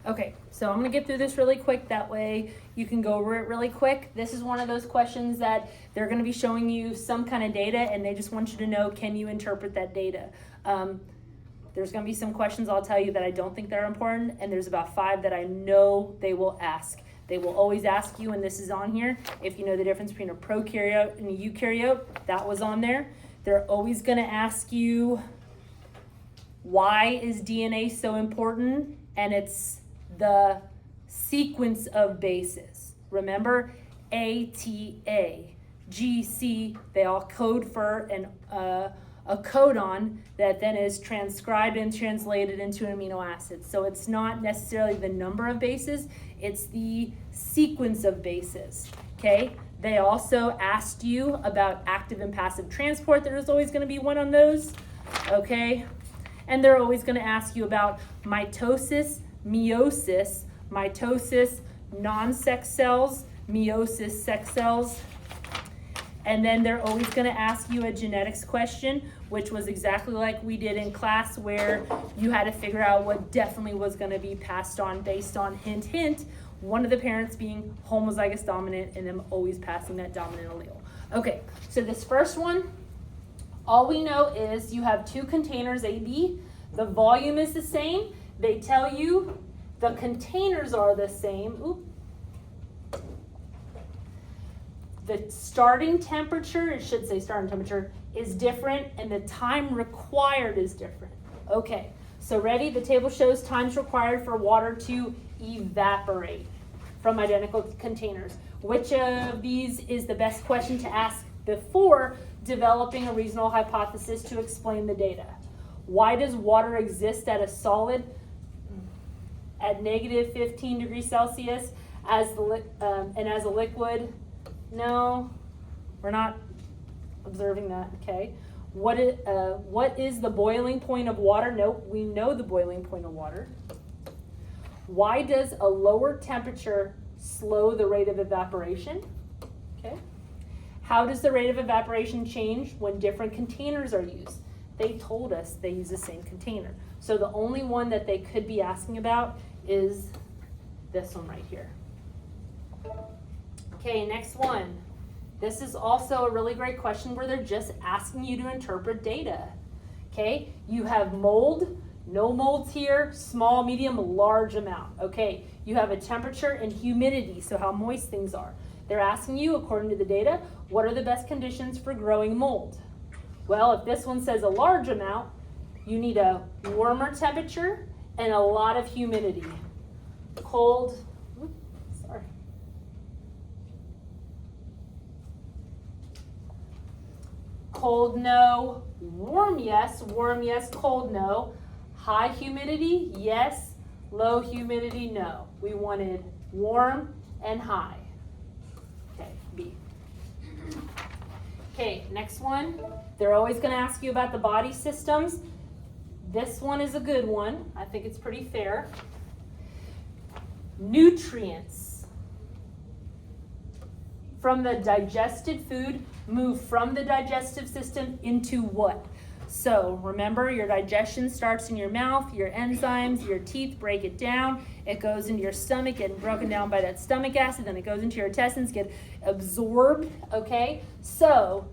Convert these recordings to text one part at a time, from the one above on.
Okay, so I'm gonna get through this really quick, that way you can go over it really quick. This is one of those questions that they're gonna be showing you some kind of data and they just want you to know, can you interpret that data? There's gonna be some questions I'll tell you that I don't think they're important, and there's about 5 that I know they will ask. They will always ask you, and this is on here, if you know the difference between a prokaryote and a eukaryote, that was on there. They're always gonna ask you, why is DNA so important? And it's the sequence of bases. Remember, A, T, A, G, C, they all code for a codon that then is transcribed and translated into an amino acid. So it's not necessarily the number of bases, it's the sequence of bases, okay? They also asked you about active and passive transport. There's always gonna be one on those, okay? And they're always gonna ask you about mitosis, meiosis, non-sex cells, meiosis, sex cells. And then they're always gonna ask you a genetics question, which was exactly like we did in class, where you had to figure out what definitely was gonna be passed on based on hint, hint, one of the parents being homozygous dominant and them always passing that dominant allele. Okay, so this first one, all we know is you have 2 containers, A, B. The volume is the same. They tell you the containers are the same. Oop. The starting temperature, it should say starting temperature, is different, and the time required is different. Okay, so ready? The table shows times required for water to evaporate from identical containers. Which of these is the best question to ask before developing a reasonable hypothesis to explain the data? Why does water exist at a solid at negative 15 degrees Celsius and as a liquid? No, we're not observing that, okay? What is the boiling point of water? Nope, we know the boiling point of water. Why does a lower temperature slow the rate of evaporation? Okay. How does the rate of evaporation change when different containers are used? They told us they use the same container. So the only one that they could be asking about is this one right here. Okay, next one. This is also a really great question where they're just asking you to interpret data. Okay, you have mold, no molds here, small, medium, large amount. Okay, you have a temperature and humidity, so how moist things are. They're asking you, according to the data, what are the best conditions for growing mold? Well, if this one says a large amount, you need a warmer temperature and a lot of humidity. Cold, cold, no. Warm, yes, cold, no. High humidity, yes. Low humidity, no. We wanted warm and high. Okay, B. Okay, next one. They're always going to ask you about the body systems. This one is a good one. I think it's pretty fair. Nutrients from the digested food move from the digestive system into what? So remember, your digestion starts in your mouth, your enzymes, your teeth break it down, it goes into your stomach, getting broken down by that stomach acid, then it goes into your intestines, get absorbed, okay? So,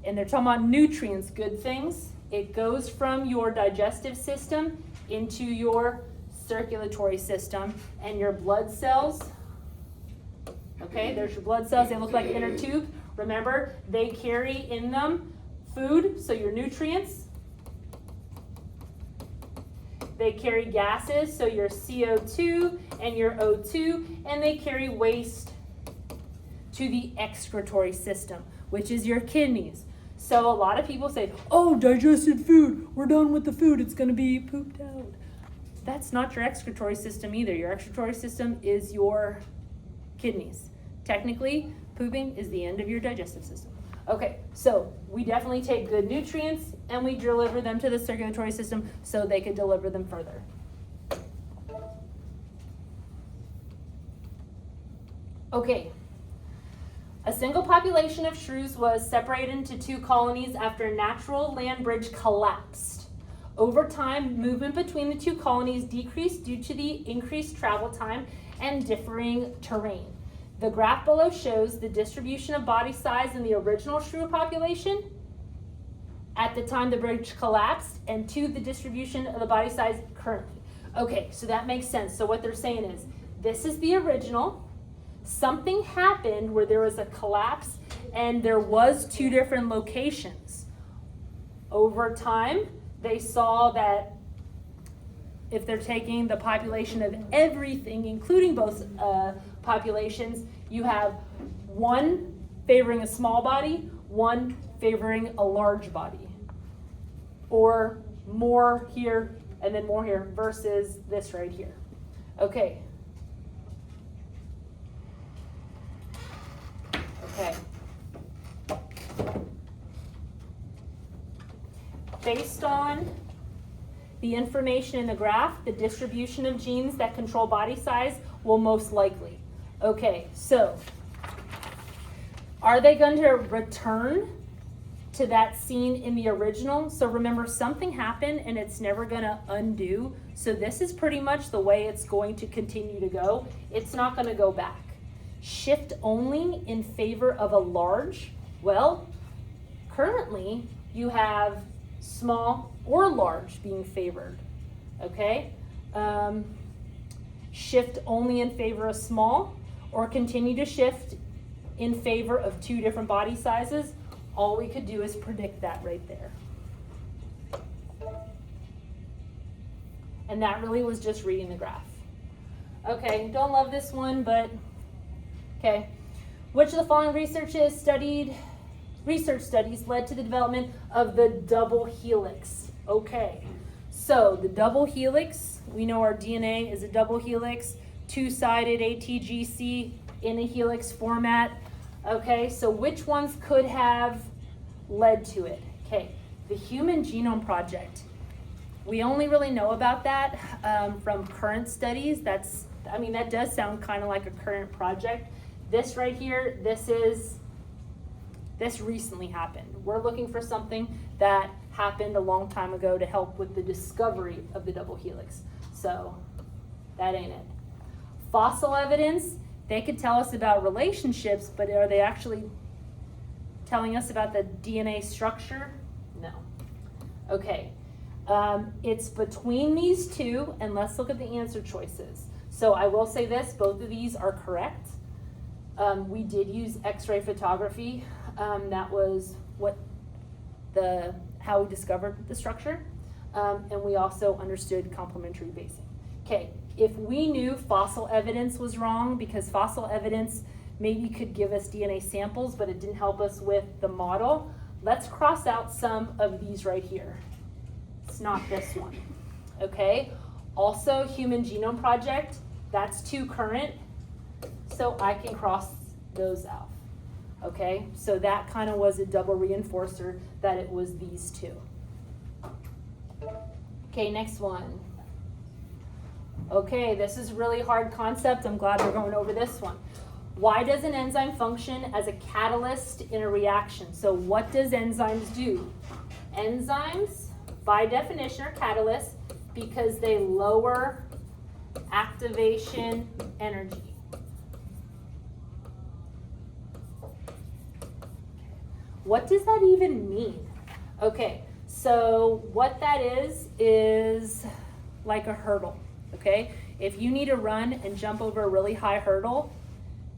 and they're talking about nutrients, good things. It goes from your digestive system into your circulatory system, and your blood cells, okay, there's your blood cells, they look like inner tube. Remember, they carry in them food, so your nutrients. They carry gases, so your CO2 and your O2, and they carry waste to the excretory system, which is your kidneys. So a lot of people say, oh, digested food, we're done with the food, it's gonna be pooped out. That's not your excretory system either. Your excretory system is your kidneys. Technically, pooping is the end of your digestive system. Okay, so we definitely take good nutrients and we deliver them to the circulatory system so they could deliver them further. Okay, a single population of shrews was separated into 2 colonies after a natural land bridge collapsed. Over time, movement between the two colonies decreased due to the increased travel time and differing terrain. The graph below shows the distribution of body size in the original shrew population at the time the bridge collapsed, and to the distribution of the body size currently. Okay, so that makes sense. So what they're saying is, this is the original. Something happened where there was a collapse and there was two different locations. Over time, they saw that if they're taking the population of everything, including both populations, you have one favoring a small body, one favoring a large body. Or more here and then more here versus this right here. Okay. Okay. Based on the information in the graph, the distribution of genes that control body size will most likely. Okay, so are they going to return to that scene in the original? So remember, something happened and it's never going to undo. So this is pretty much the way it's going to continue to go. It's not going to go back. Shift only in favor of a large. Well, currently you have small or large being favored. Okay? Shift only in favor of small, or continue to shift in favor of two different body sizes. All we could do is predict that right there. And that really was just reading the graph. Okay, don't love this one, but okay. Which of the following research studies led to the development of the double helix? Okay, so the double helix, we know our DNA is a double helix, two-sided ATGC in a helix format. Okay, so which ones could have led to it? Okay, the Human Genome Project. We only really know about that from current studies. That does sound kind of like a current project. This right here, this recently happened. We're looking for something that happened a long time ago to help with the discovery of the double helix. So that ain't it. Fossil evidence, they could tell us about relationships, but are they actually telling us about the DNA structure? No. Okay, it's between these two, and let's look at the answer choices. So I will say this, both of these are correct. We did use X-ray photography. That was how we discovered the structure. And we also understood complementary basing. Okay, if we knew fossil evidence was wrong, because fossil evidence maybe could give us DNA samples, but it didn't help us with the model, let's cross out some of these right here. It's not this one, okay? Also, Human Genome Project, that's too current, so I can cross those out, okay? So that kind of was a double reinforcer that it was these two. Okay, next one. Okay, this is a really hard concept. I'm glad we're going over this one. Why does an enzyme function as a catalyst in a reaction? So what does enzymes do? Enzymes, by definition, are catalysts because they lower activation energy. What does that even mean? Okay, so what that is like a hurdle, okay? If you need to run and jump over a really high hurdle,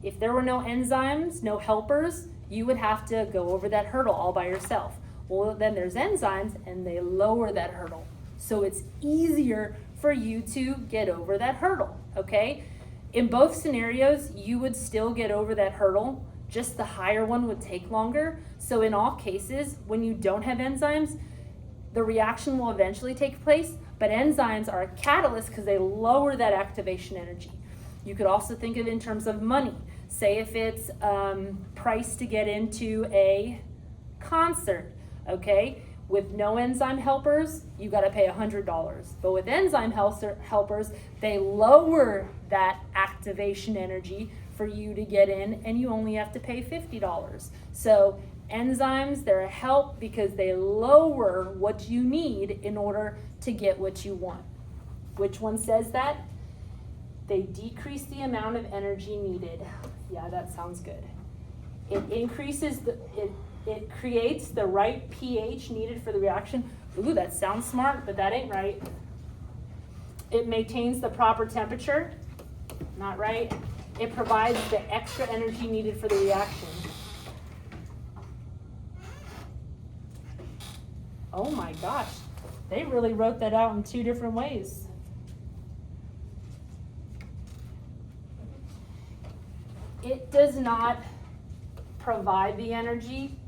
if there were no enzymes, no helpers, you would have to go over that hurdle all by yourself. Well, then there's enzymes and they lower that hurdle. So it's easier for you to get over that hurdle, okay? In both scenarios, you would still get over that hurdle, just the higher one would take longer. So in all cases, when you don't have enzymes, the reaction will eventually take place, but enzymes are a catalyst because they lower that activation energy. You could also think of it in terms of money. Say if it's price to get into a concert, okay? With no enzyme helpers, you gotta pay $100. But with enzyme helpers, they lower that activation energy for you to get in, and you only have to pay $50. So Enzymes, they're a help because they lower what you need in order to get what you want. Which one says that? They decrease the amount of energy needed. Yeah, that sounds good. It increases it creates the right pH needed for the reaction. Ooh, that sounds smart, but that ain't right. It maintains the proper temperature. Not right. It provides the extra energy needed for the reaction. Oh my gosh, they really wrote that out in 2 different ways. It does not provide the energy.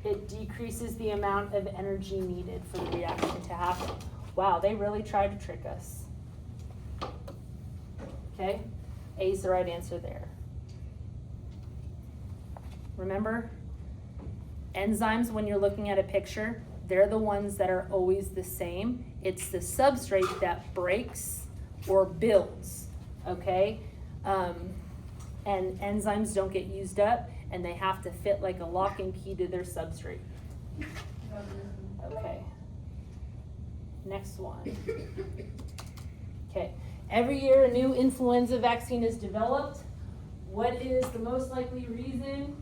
It decreases the amount of energy needed for the reaction to happen. Wow, they really tried to trick us. Okay, A is the right answer there. Remember, enzymes, when you're looking at a picture, they're the ones that are always the same. It's the substrate that breaks or builds, okay? And enzymes don't get used up, and they have to fit like a lock and key to their substrate. Okay. Next one. Okay. Every year a new influenza vaccine is developed. What is the most likely reason?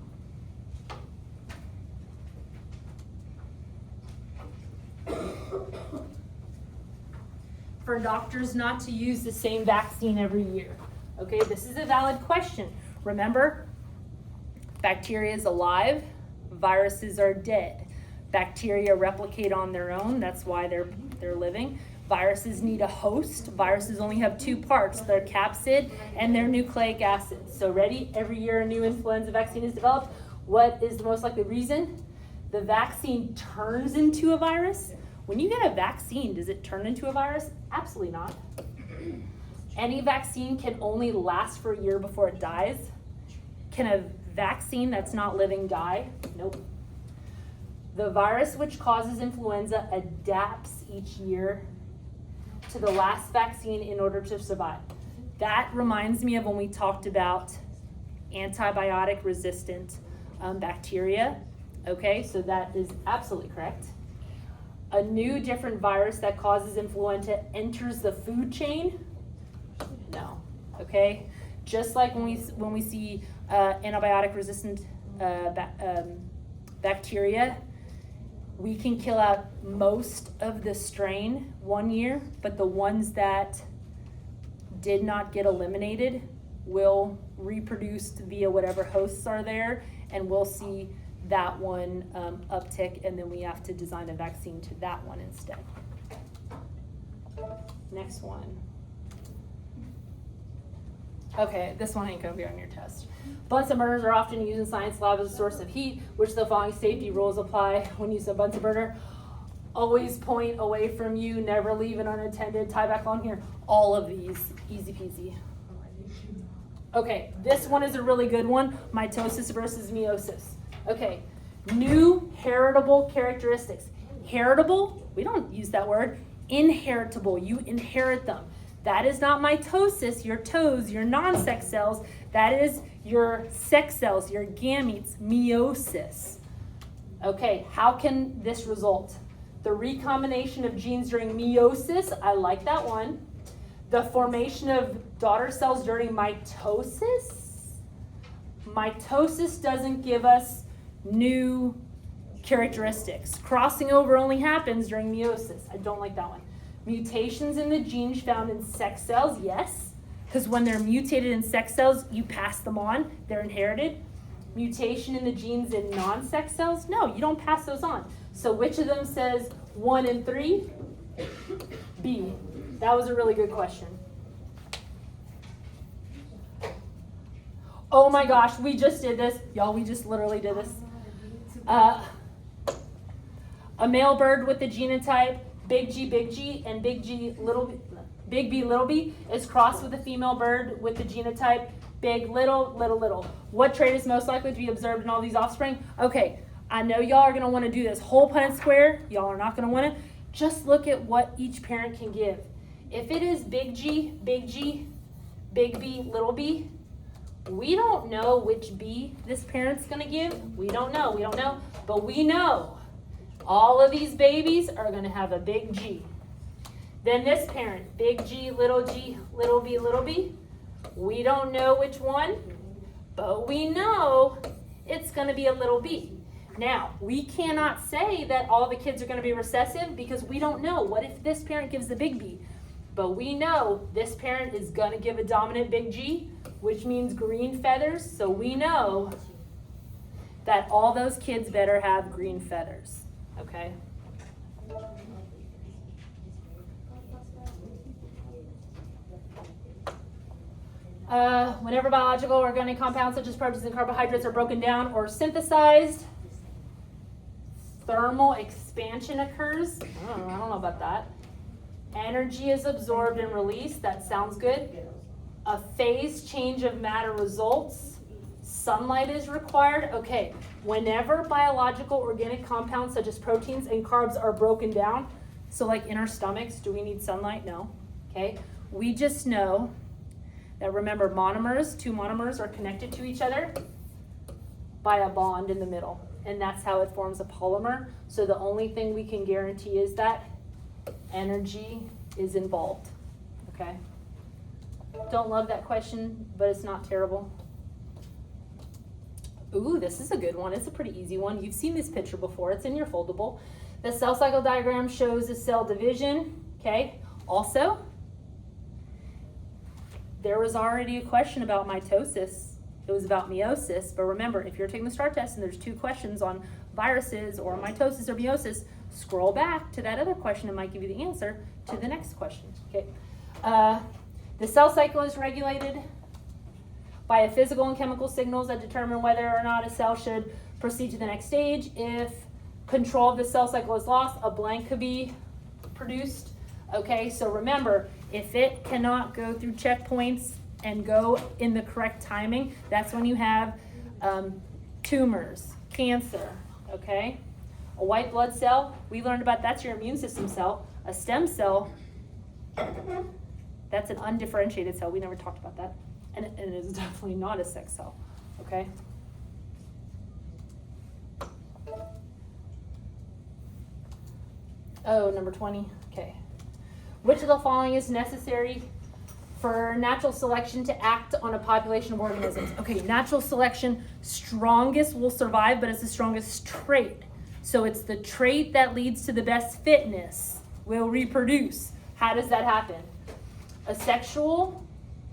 For doctors not to use the same vaccine every year. Okay, this is a valid question. Remember, bacteria is alive, viruses are dead. Bacteria replicate on their own, that's why they're living. Viruses need a host. Viruses only have 2 parts, their capsid and their nucleic acid. So ready? Every year a new influenza vaccine is developed. What is the most likely reason? The vaccine turns into a virus. When you get a vaccine, does it turn into a virus? Absolutely not. Any vaccine can only last for a year before it dies. Can a vaccine that's not living die? Nope. The virus which causes influenza adapts each year to the last vaccine in order to survive. That reminds me of when we talked about antibiotic resistant bacteria. Okay, so that is absolutely correct. A new different virus that causes influenza enters the food chain? No. Okay, just like when we see antibiotic resistant bacteria, we can kill out most of the strain one year, but the ones that did not get eliminated will reproduce via whatever hosts are there, and we'll see that one uptick, and then we have to design a vaccine to that one instead. Next one. Okay, this one ain't gonna be on your test. Bunsen burners are often used in science labs as a source of heat. Which of the following safety rules apply when using a Bunsen burner? Always point away from you, never leave it unattended, tie back on here. All of these, easy peasy. Okay, this one is a really good one, mitosis versus meiosis. Okay, new heritable characteristics. Heritable, we don't use that word. Inheritable, you inherit them. That is not mitosis, your toes, your non-sex cells. That is your sex cells, your gametes, meiosis. Okay, how can this result? The recombination of genes during meiosis, I like that one. The formation of daughter cells during mitosis. Mitosis doesn't give us new characteristics. Crossing over only happens during meiosis. I don't like that one. Mutations in the genes found in sex cells, yes, because when they're mutated in sex cells, you pass them on, they're inherited. Mutation in the genes in non-sex cells, no, you don't pass those on. So which of them says 1 and 3? B. That was a really good question. Oh my gosh, we just did this. Y'all, we just literally did this. A male bird with the genotype Big G, and Big B, little b is crossed with a female bird with the genotype Big, little. What trait is most likely to be observed in all these offspring? Okay, I know y'all are going to want to do this whole Punnett square. Y'all are not going to want to. Just look at what each parent can give. If it is Big G, Big B, little b, We don't know which B this parent's gonna give. We don't know, but we know all of these babies are gonna have a big G. Then this parent, big G, little b, little b. We don't know which one, but we know it's gonna be a little b. Now, we cannot say that all the kids are gonna be recessive because we don't know. What if this parent gives the big B? But we know this parent is gonna give a dominant big G, which means green feathers, so we know that all those kids better have green feathers, okay? Whenever biological or organic compounds such as proteins and carbohydrates are broken down or synthesized, thermal expansion occurs. I don't know about that. Energy is absorbed and released. That sounds good. A phase change of matter results. Sunlight is required. Okay, whenever biological organic compounds such as proteins and carbs are broken down, so like in our stomachs, do we need sunlight? No. Okay, we just know that, remember, monomers, two monomers are connected to each other by a bond in the middle, and that's how it forms a polymer. So the only thing we can guarantee is that energy is involved, okay? Don't love that question, but it's not terrible. Ooh, this is a good one. It's a pretty easy one. You've seen this picture before. It's in your foldable. The cell cycle diagram shows the cell division, okay? Also, there was already a question about mitosis. It was about meiosis, but remember, if you're taking the STAR test and there's 2 questions on viruses or mitosis or meiosis, scroll back to that other question. It might give you the answer to the next question, okay? The cell cycle is regulated by a physical and chemical signals that determine whether or not a cell should proceed to the next stage. If control of the cell cycle is lost, a blank could be produced. Okay, so remember, if it cannot go through checkpoints and go in the correct timing, that's when you have tumors, cancer, okay? A white blood cell, we learned about that's your immune system cell. A stem cell, that's an undifferentiated cell. We never talked about that. And it is definitely not a sex cell, okay? Oh, number 20, okay. Which of the following is necessary for natural selection to act on a population of organisms? Okay, natural selection, strongest will survive, but it's the strongest trait. So it's the trait that leads to the best fitness will reproduce. How does that happen? Asexual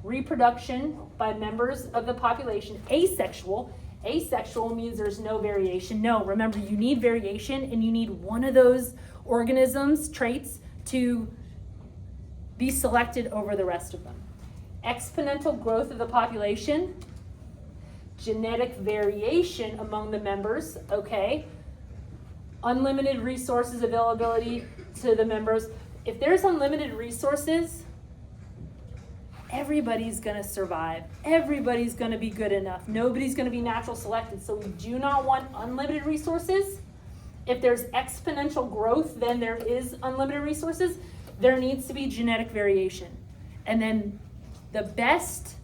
reproduction by members of the population. Asexual means there's no variation. No, remember, you need variation, and you need one of those organisms, traits, to be selected over the rest of them. Exponential growth of the population, genetic variation among the members, okay? Unlimited resources availability to the members. If there's unlimited resources, everybody's gonna survive. Everybody's gonna be good enough. Nobody's gonna be natural selected. So we do not want unlimited resources. If there's exponential growth, then there is unlimited resources. There needs to be genetic variation. And then the best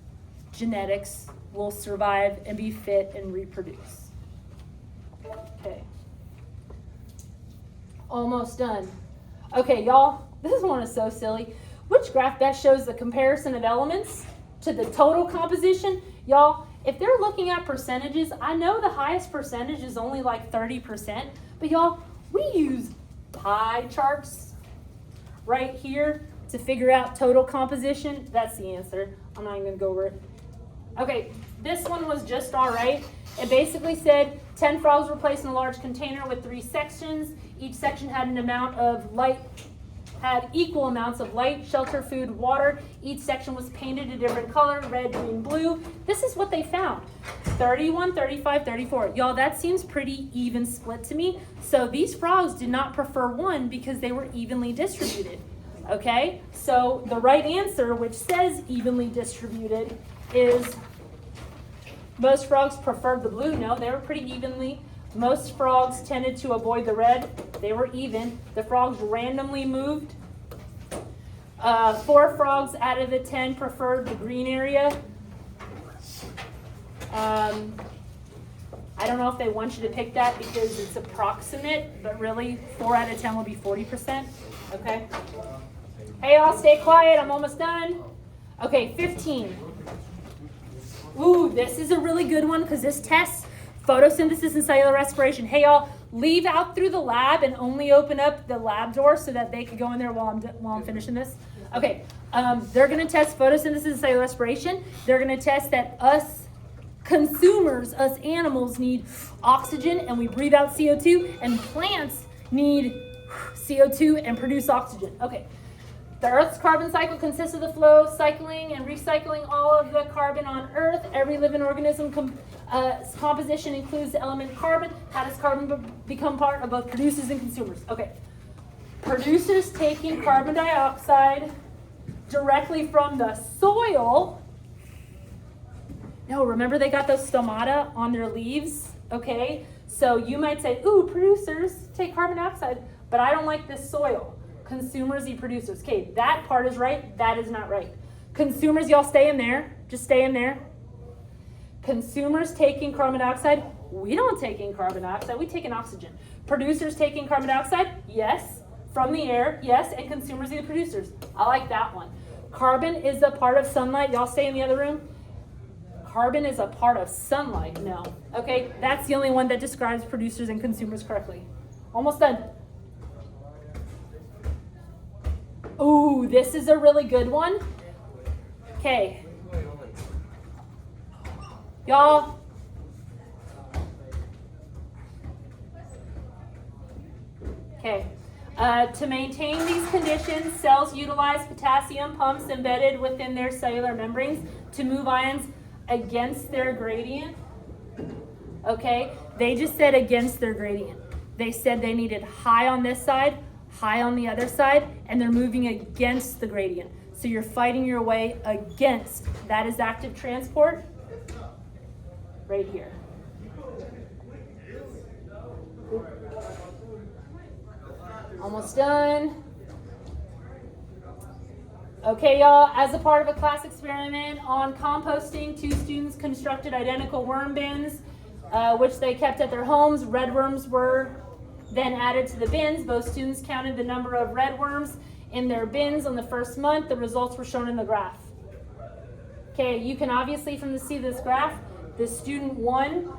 genetics will survive and be fit and reproduce. Okay. Almost done. Okay, y'all, this one is so silly. Which graph best shows the comparison of elements to the total composition? Y'all, if they're looking at percentages, I know the highest percentage is only like 30%, but y'all, we use pie charts right here to figure out total composition. That's the answer. I'm not even gonna go over it. Okay, this one was just all right. It basically said 10 frogs were placed in a large container with 3 sections. Each section had equal amounts of light, shelter, food, water. Each section was painted a different color, red, green, blue. This is what they found. 31, 35, 34. Y'all, that seems pretty even split to me. So these frogs did not prefer one because they were evenly distributed. Okay, so the right answer, which says evenly distributed, is most frogs preferred the blue. No, they were pretty evenly. Most frogs tended to avoid the red. They were even. The frogs randomly moved. 4 frogs out of the 10 preferred the green area. I don't know if they want you to pick that because it's approximate, but really 4 out of 10 will be 40%. Okay. Hey, y'all, stay quiet. I'm almost done. Okay, 15. Ooh, this is a really good one because this tests photosynthesis and cellular respiration. Hey, y'all, leave out through the lab and only open up the lab door so that they can go in there while I'm finishing this. Okay, they're going to test photosynthesis and cellular respiration. They're going to test that us consumers, us animals, need oxygen and we breathe out CO2, and plants need CO2 and produce oxygen. Okay. The Earth's carbon cycle consists of the flow, cycling, and recycling all of the carbon on Earth. Every living organism composition includes the element carbon. How does carbon become part of both producers and consumers? Okay. Producers taking carbon dioxide directly from the soil. No, remember they got those stomata on their leaves? Okay. So you might say, ooh, producers take carbon dioxide, but I don't like this soil. Consumers eat producers. Okay, that part is right. That is not right. Consumers, y'all stay in there. Just stay in there. Consumers taking carbon dioxide. We don't take in carbon dioxide. We take in oxygen. Producers taking carbon dioxide. Yes. From the air. Yes. And consumers eat the producers. I like that one. Carbon is a part of sunlight. Y'all stay in the other room. Carbon is a part of sunlight. No. Okay, that's the only one that describes producers and consumers correctly. Almost done. Ooh, this is a really good one. Okay. Y'all. Okay. To maintain these conditions, cells utilize potassium pumps embedded within their cellular membranes to move ions against their gradient. Okay. They just said against their gradient. They said they needed high on this side, high on the other side, and they're moving against the gradient. So you're fighting your way against. That is active transport right here. Almost done. Okay, y'all, as a part of a class experiment on composting, 2 students constructed identical worm bins, which they kept at their homes. Red worms were then added to the bins. Both students counted the number of red worms in their bins on the first month. The results were shown in the graph. Okay, you can obviously see this graph, the student 1,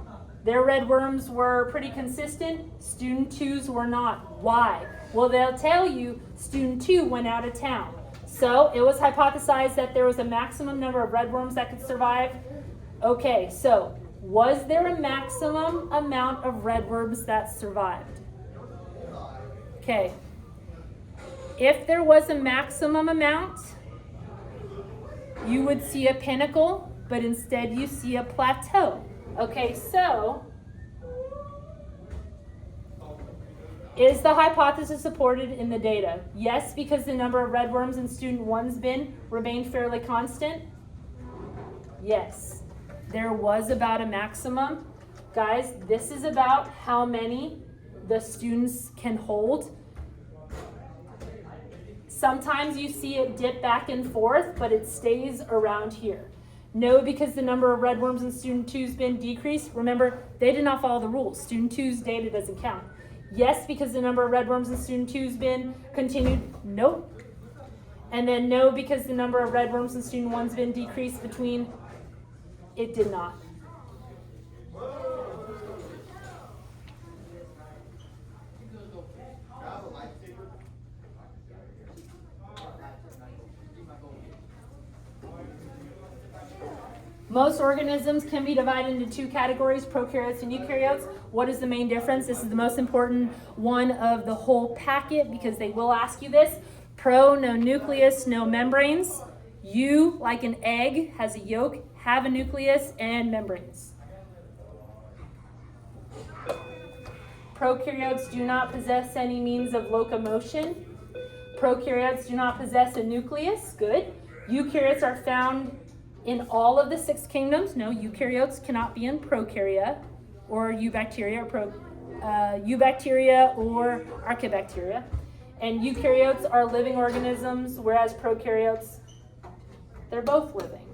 their red worms were pretty consistent. Student 2's were not. Why? Well, they'll tell you student 2 went out of town. So it was hypothesized that there was a maximum number of red worms that could survive. Okay, so was there a maximum amount of red worms that survived? Okay, if there was a maximum amount, you would see a pinnacle, but instead you see a plateau. Okay, so is the hypothesis supported in the data? Yes, because the number of red worms in student 1's bin remained fairly constant. Yes, there was about a maximum. Guys, this is about how many the students can hold. Sometimes you see it dip back and forth, but it stays around here. No, because the number of red worms in student 2's bin decreased. Remember, they did not follow the rules. Student 2's data doesn't count. Yes, because the number of red worms in student 2's bin continued. Nope. And then no, because the number of red worms in student 1's bin decreased between. It did not. Most organisms can be divided into 2 categories, prokaryotes and eukaryotes. What is the main difference? This is the most important one of the whole packet because they will ask you this. Pro, no nucleus, no membranes. Eu, like an egg, has a yolk, have a nucleus and membranes. Prokaryotes do not possess any means of locomotion. Prokaryotes do not possess a nucleus. Good. Eukaryotes are found in all of the 6 kingdoms. No, eukaryotes cannot be in prokarya or eubacteria or archaebacteria. And eukaryotes are living organisms, whereas prokaryotes, they're both living.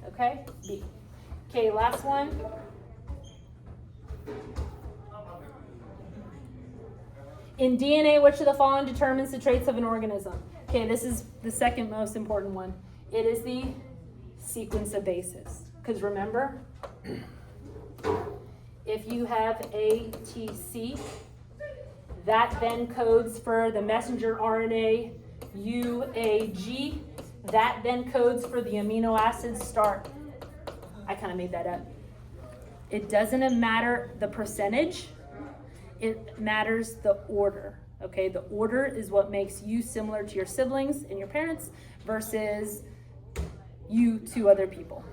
Okay? B. Okay, last one. In DNA, which of the following determines the traits of an organism? Okay, this is the second most important one. It is the sequence of bases. Because remember, if you have A, T, C, that then codes for the messenger RNA UAG. That then codes for the amino acid start. I kind of made that up. It doesn't matter the percentage. It matters the order. Okay, the order is what makes you similar to your siblings and your parents versus you to other people.